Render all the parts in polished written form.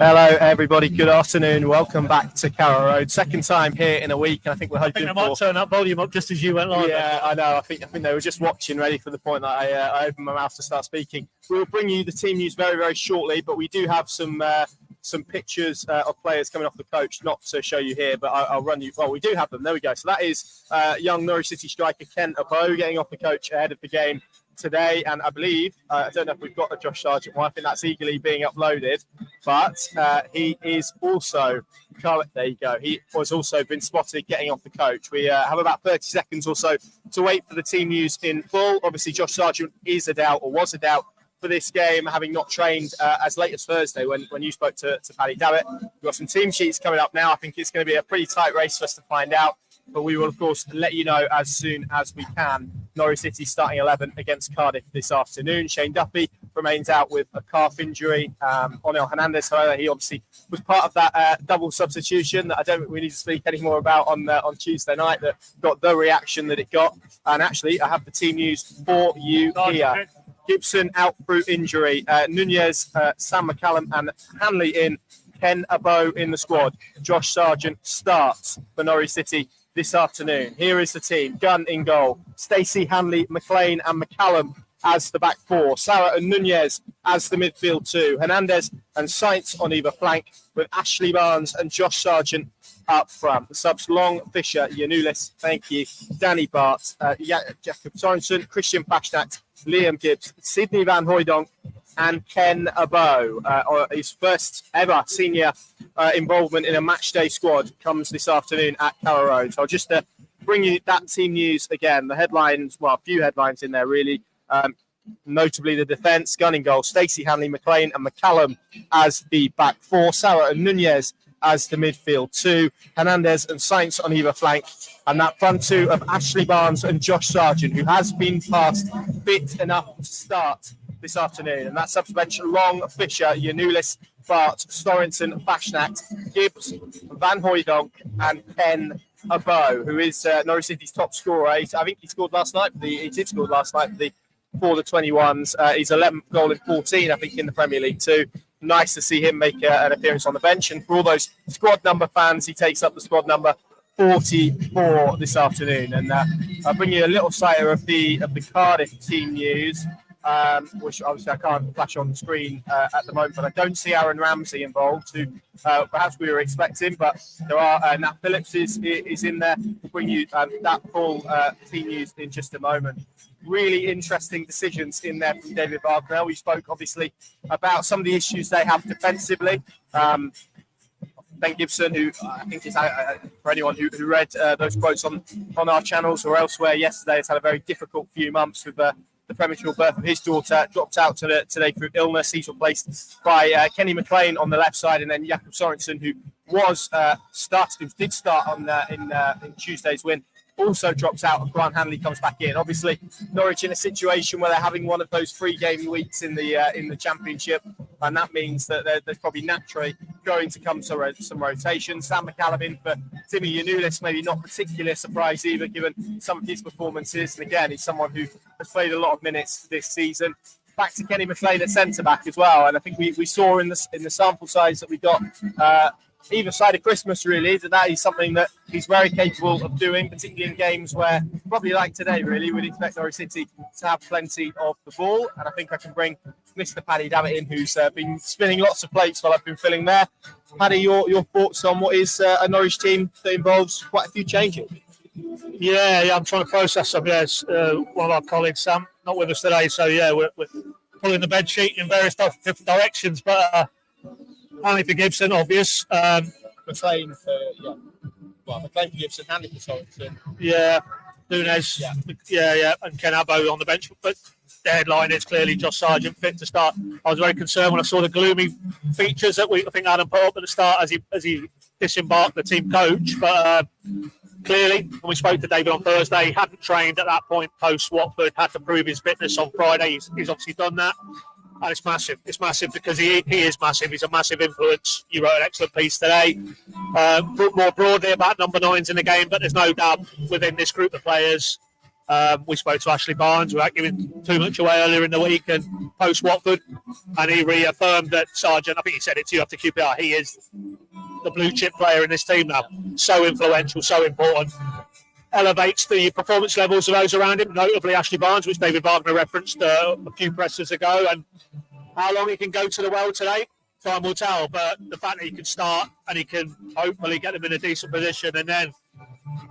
Hello, everybody. Good afternoon. Welcome back to Carrow Road. Second time here in a week, and I think we're hoping I might turn that volume up just as you went live. Yeah, I know. I think they were just watching, ready for the point that I opened my mouth to start speaking. We'll bring you the team news very, very shortly, but we do have some pictures of players coming off the coach, not to show you here, but I'll run you. Well, we do have them. There we go. So that is young Norwich City striker Ken Abo getting off the coach ahead of the game today, and I believe I don't know if we've got a Josh Sargent one. I think that's eagerly being uploaded, but he is also there you go. He was also been spotted getting off the coach. We have about 30 seconds or so to wait for the team news in full. Obviously, Josh Sargent is a doubt, or was a doubt, for this game, having not trained as late as Thursday when you spoke to Paddy Davitt. We've got some team sheets coming up now. I think it's going to be a pretty tight race for us to find out, but we will, of course, let you know as soon as we can. Norwich City starting 11 against Cardiff this afternoon. Shane Duffy remains out with a calf injury. Onel Hernandez, however, he obviously was part of that double substitution that I don't think we need to speak any more about on Tuesday night, that got the reaction that it got. And actually, I have the team news for you here. Gibson out through injury. Nunez, Sam McCallum and Hanley in. Ken Abo in the squad. Josh Sargent starts for Norwich City this afternoon. Here is the team. Gunn in goal. Stacey, Hanley, McLean and McCallum as the back four. Sarah and Nunez as the midfield two. Hernandez and Sainz on either flank, with Ashley Barnes and Josh Sargent up front. The subs: Long, Fisher, Yanulis, thank you, Danny Bart, Jacob Sorensen, Christian Pashnak, Liam Gibbs, Sidney Van Hooijdonk and Ken Abo. His first ever senior involvement in a matchday squad comes this afternoon at Carrow Road. So I'll just bring you that team news again. The headlines, well, a few headlines in there really. Notably the defence: Gunn in goal, Stacey, Hanley, McLean and McCallum as the back four. Sarah and Nunez as the midfield two. Hernandez and Sainz on either flank. And that front two of Ashley Barnes and Josh Sargent, who has been passed fit enough to start this afternoon. And that suspension: Long, Fisher, Yanulis, Bart, Sorensen, Fashnak, Gibbs, Van Hooijdonk and Ken Abo, who is Norwich City's top scorer. I think he scored last night. He did score last night for the 21s. His 11th goal in 14, I think, in the Premier League too. Nice to see him make an appearance on the bench. And for all those squad number fans, he takes up the squad number 44 this afternoon. And I'll bring you a little sight of the Cardiff team news, which obviously I can't flash on the screen at the moment, but I don't see Aaron Ramsey involved, who perhaps we were expecting, but there are. Nat Phillips is in there. We'll bring you that full team news in just a moment. Really interesting decisions in there from David Wagner. We spoke obviously about some of the issues they have defensively. Ben Gibson, who I think is, for anyone who read those quotes on our channels or elsewhere yesterday, has had a very difficult few months with the premature birth of his daughter. Dropped out today through illness. He's replaced by Kenny McLean on the left side, and then Jakob Sorensen, who did start in Tuesday's win, also drops out, and Grant Hanley comes back in. Obviously, Norwich in a situation where they're having one of those 3-game weeks in the Championship, and that means that there's probably naturally going to come some rotation. Sam McCallum in for Timmy Yanulis, maybe not particularly a surprise either, given some of his performances. And again, he's someone who has played a lot of minutes this season. Back to Kenny McLean at centre-back as well, and I think we saw in the sample size that we got either side of Christmas, really, that is something that he's very capable of doing, particularly in games where, probably like today, really, we'd expect Norwich City to have plenty of the ball. And I think I can bring Mr. Paddy Davitt in, who's been spinning lots of plates while I've been filling there. Paddy, your thoughts on what is a Norwich team that involves quite a few changes? Yeah, I'm trying to process some. Yes, one of our colleagues, Sam, not with us today, so yeah, we're pulling the bed sheet in various different directions, but Hanley for Gibson, obvious. McLean for McLean for Gibson, Hanley for Sorensen. Yeah, Nunez. Yeah, and Ken Abo on the bench. But the headline is clearly Josh Sargent fit to start. I was very concerned when I saw the gloomy features that I think Adam put up at the start as he disembarked the team coach. But clearly, when we spoke to David on Thursday, he hadn't trained at that point post Watford, had to prove his fitness on Friday. He's obviously done that. And it's massive. It's massive because he is massive. He's a massive influence. You wrote an excellent piece today. More broadly about number 9s in the game, but there's no doubt within this group of players, We spoke to Ashley Barnes without giving too much away earlier in the week and post Watford, and he reaffirmed that Sargent, I think he said it to you after QPR, he is the blue chip player in this team now. So influential, so important. Elevates the performance levels of those around him, notably Ashley Barnes, which David Wagner referenced a few presses ago. And how long he can go to the well today, time will tell. But the fact that he can start and he can hopefully get them in a decent position, and then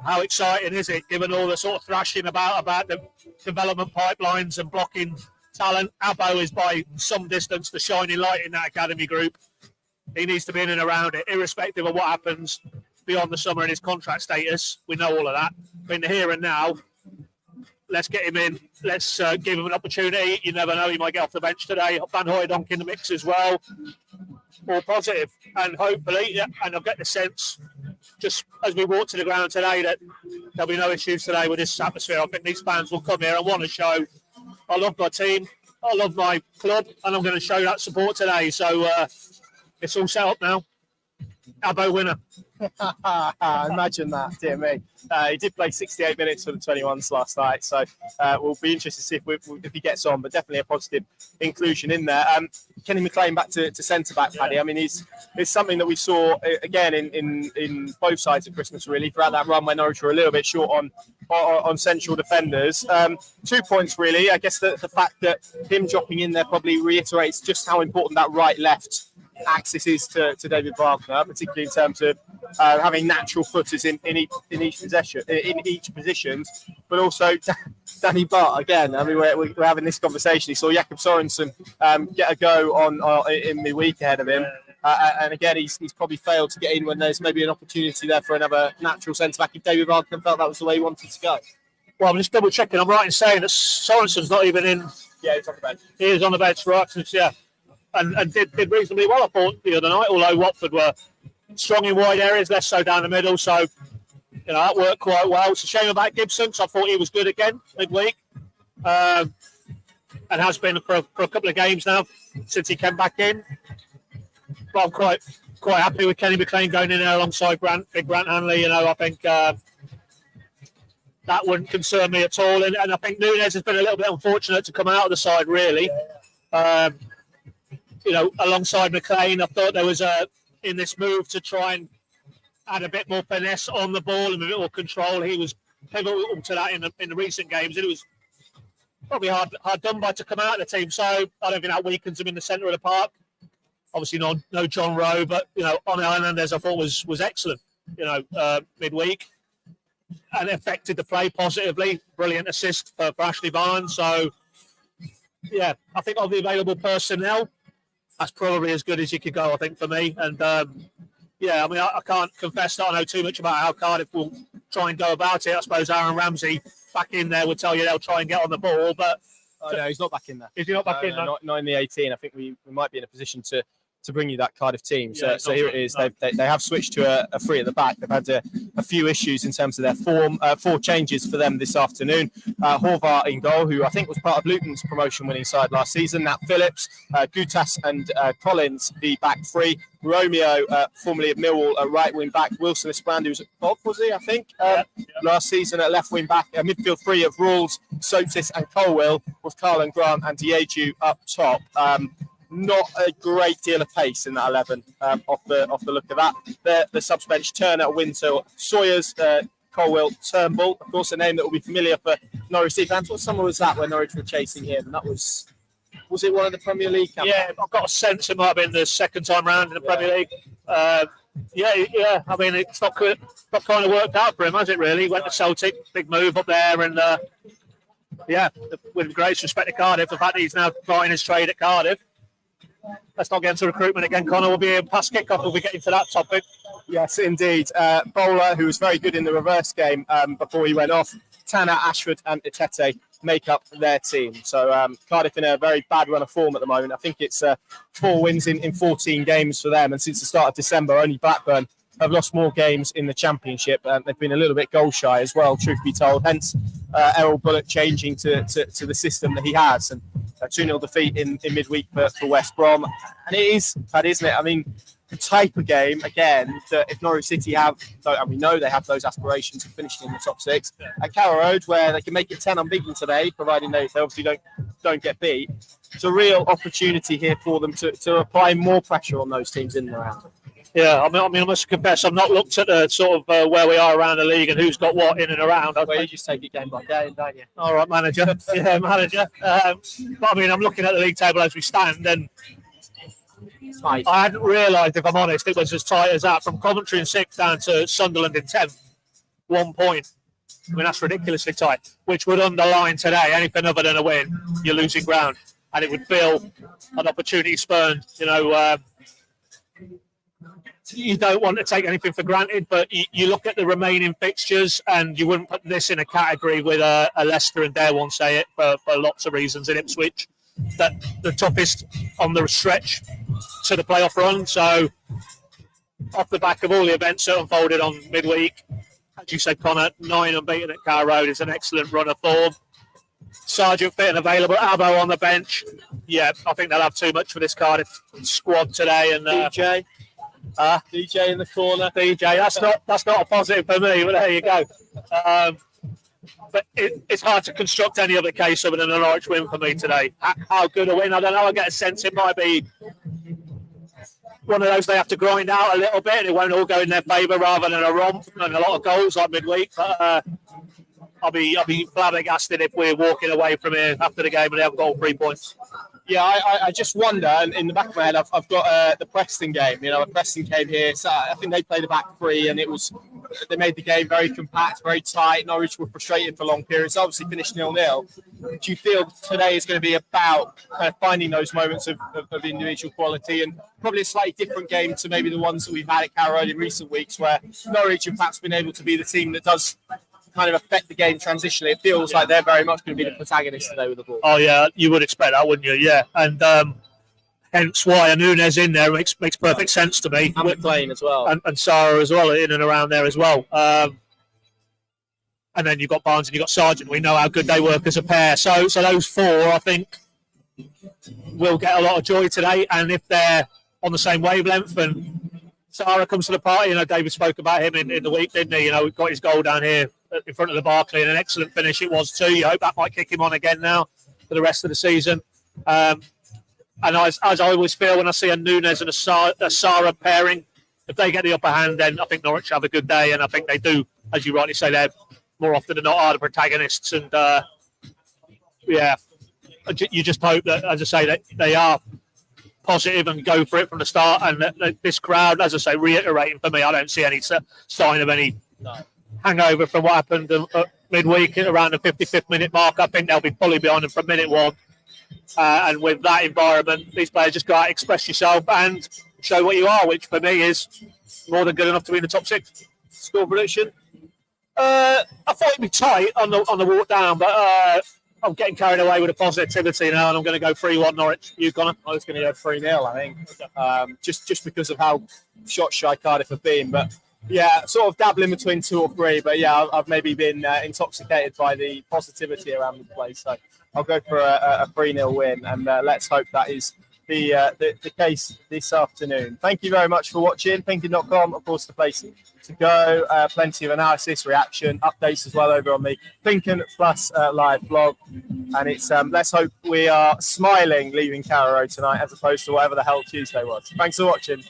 how exciting is it, given all the sort of thrashing about the development pipelines and blocking talent? Abbo is by some distance the shining light in that academy group. He needs to be in and around it, irrespective of what happens beyond the summer and his contract status. We know all of that. But in the here and now, let's get him in. Let's give him an opportunity. You never know, he might get off the bench today. Van Hooijdonk in the mix as well. All positive. And hopefully, and I've got the sense, just as we walk to the ground today, that there'll be no issues today with this atmosphere. I think these fans will come here and want to show, I love my team, I love my club, and I'm going to show that support today. So it's all set up now. Abbo winner. Imagine that, dear me. He did play 68 minutes for the 21s last night, so we'll be interested to see if he gets on, but definitely a positive inclusion in there. Kenny McLean back to centre-back, Paddy. I mean, it's something that we saw, again, in both sides of Christmas, really, throughout that run when Norwich were a little bit short on central defenders. 2 points, really. I guess the fact that him dropping in there probably reiterates just how important that right-left axis is to David Wagner, particularly in terms of having natural footers in each position, but also Danny Butt again. I mean, we're having this conversation. He saw Jakob Sorensen get a go on in the week ahead of him, and again he's probably failed to get in when there's maybe an opportunity there for another natural centre back. If David Wagner felt that was the way he wanted to go. Well, I'm just double checking. I'm right in saying that Sorensen's not even in. Yeah, he's on the bench. He is on the bench for Oxford, yeah. And did reasonably well, I thought, the other night, although Watford were strong in wide areas, less so down the middle. So, that worked quite well. It's a shame about Gibson, because I thought he was good again midweek. And has been for a couple of games now since he came back in. But I'm quite happy with Kenny McLean going in there alongside Big Grant Hanley. I think that wouldn't concern me at all. And I think Núñez has been a little bit unfortunate to come out of the side, really. Alongside McLean, I thought there was in this move to try and add a bit more finesse on the ball and a bit more control. He was pivotal to that in the recent games, and it was probably hard done by to come out of the team. So I don't think that weakens him in the centre of the park. Obviously, no John Rowe, but on Hernandez I thought was excellent. Midweek, and affected the play positively. Brilliant assist for Ashley Barnes. So yeah, I think of the available personnel, that's probably as good as you could go, I think, for me. And I can't confess that I know too much about how Cardiff will try and go about it. I suppose Aaron Ramsey back in there would tell you they'll try and get on the ball, but no, he's not back in there. Is he not back in there? Not in the 18. I think we might be in a position to bring you that Cardiff team. So here it is. No. They have switched to a three at the back. They've had a few issues in terms of their form. 4 changes for them this afternoon. Horvath in goal, who I think was part of Luton's promotion-winning side last season. Nat Phillips, Gutas and Collins, the back 3. Romeo, formerly of Millwall, a right wing back. Wilson Esprand, who was at Bob, was he, I think, last season at left wing back. A midfield 3 of Rawls, Sotis and Colwill, with Carlin Grant and Diegu up top. Not a great deal of pace in that 11 off the look of that. The subs bench: Turner, Winter, Sawyers, Colwill, Turnbull. Of course, a name that will be familiar for Norwich City fans. What summer was that when Norwich were chasing him? And that was it one of the Premier League campaigns? Yeah, I've got a sense it might have been the second time round in the Premier League. Yeah. I mean, it's not kind of worked out for him, has it? Really, went to Celtic, big move up there, and with great respect to Cardiff, the fact that he's now trying his trade at Cardiff. Let's not get into recruitment again, Connor. We'll be past kick-off if we get into that topic. Yes, indeed. Bowler, who was very good in the reverse game before he went off. Tanner, Ashford and Itete make up their team. So Cardiff in a very bad run of form at the moment. I think it's 4 wins in 14 games for them. And since the start of December, only Blackburn have lost more games in the Championship. They've been a little bit goal shy as well, truth be told. Hence, Errol Bullock changing to the system that he has. And a 2-0 defeat in midweek for West Brom. And it is bad, isn't it? I mean, the type of game, again, that if Norwich City have, and we know they have those aspirations of finishing in the top 6, at Carrow Road, where they can make it 10 unbeaten today, providing they obviously don't get beat, it's a real opportunity here for them to apply more pressure on those teams in and around. Yeah, I mean, I must confess, I've not looked at the sort of where we are around the league and who's got what in and around. Well, you just take it game by game, don't you? All right, manager. Yeah, manager. But I mean, I'm looking at the league table as we stand, and I hadn't realised, if I'm honest, it was as tight as that. From Coventry in 6th down to Sunderland in 10th. 1 point. I mean, that's ridiculously tight, which would underline today anything other than a win, you're losing ground. And it would feel an opportunity spurned. You know, you don't want to take anything for granted, but you look at the remaining fixtures and you wouldn't put this in a category with a Leicester, and dare one say it, for lots of reasons, in Ipswich. That the toughest on the stretch to the playoff run. So off the back of all the events that unfolded on midweek, as you said, Connor, 9 unbeaten at Carrow Road is an excellent run of form. Sargent fit and available, Abbo on the bench. Yeah, I think they'll have too much for this Cardiff squad today. And DJ in the corner. DJ, that's not a positive for me, but there you go. But it's hard to construct any other case other than a Norwich win for me today. How good a win? I don't know. I get a sense it might be one of those they have to grind out a little bit and it won't all go in their favour rather than a romp and a lot of goals like midweek. But I'll be flabbergasted if we're walking away from here after the game and they haven't got 3 points. Yeah, I just wonder, and in the back of my head, I've got the Preston game. You know, Preston came here, so I think they played a back three, and they made the game very compact, very tight. Norwich were frustrated for long periods, obviously finished 0-0. Do you feel today is going to be about kind of finding those moments of individual quality, and probably a slightly different game to maybe the ones that we've had at Carrow Road in recent weeks, where Norwich have perhaps been able to be the team that does kind of affect the game transitionally? It feels like they're very much going to be the protagonists today with the ball. Oh yeah, you would expect that, wouldn't you? Yeah, and hence why a Nunes in there makes perfect sense to me. And McLean as well, and Sarah as well in and around there as well. And then you've got Barnes and you've got Sargent. We know how good they work as a pair. So those four, I think, will get a lot of joy today. And if they're on the same wavelength and Sarah comes to the party, you know, David spoke about him in the week, didn't he? You know, we've got his goal down here in front of the Barclay, and an excellent finish it was too. You hope that might kick him on again now for the rest of the season. And as I always feel when I see a Nunes and a Sarah pairing, if they get the upper hand, then I think Norwich have a good day, and I think they do, as you rightly say, they're more often than not are the protagonists. And yeah, you just hope that, as I say, that they are positive and go for it from the start. And that this crowd, as I say, reiterating for me, I don't see any sign of any hangover from what happened midweek around the 55th minute mark. I think they'll be fully behind them from minute one. And with that environment, these players just go out, express yourself and show what you are, which for me is more than good enough to be in the top 6. Score prediction? I thought it'd be tight on the walk down, but I'm getting carried away with the positivity now, and I'm going to go 3-1 Norwich. You, Connor? I was going to go 3-0, I think. Just because of how shot shy Cardiff have been. But yeah, sort of dabbling between 2 or 3. But yeah, I've maybe been intoxicated by the positivity around the place. So I'll go for a 3-0 win, and let's hope that is the case this afternoon. Thank you very much for watching. Thinking.com, of course, the place to go. Plenty of analysis, reaction, updates as well over on the Thinking Plus live blog. And it's let's hope we are smiling leaving Carrow Road tonight as opposed to whatever the hell Tuesday was. Thanks for watching.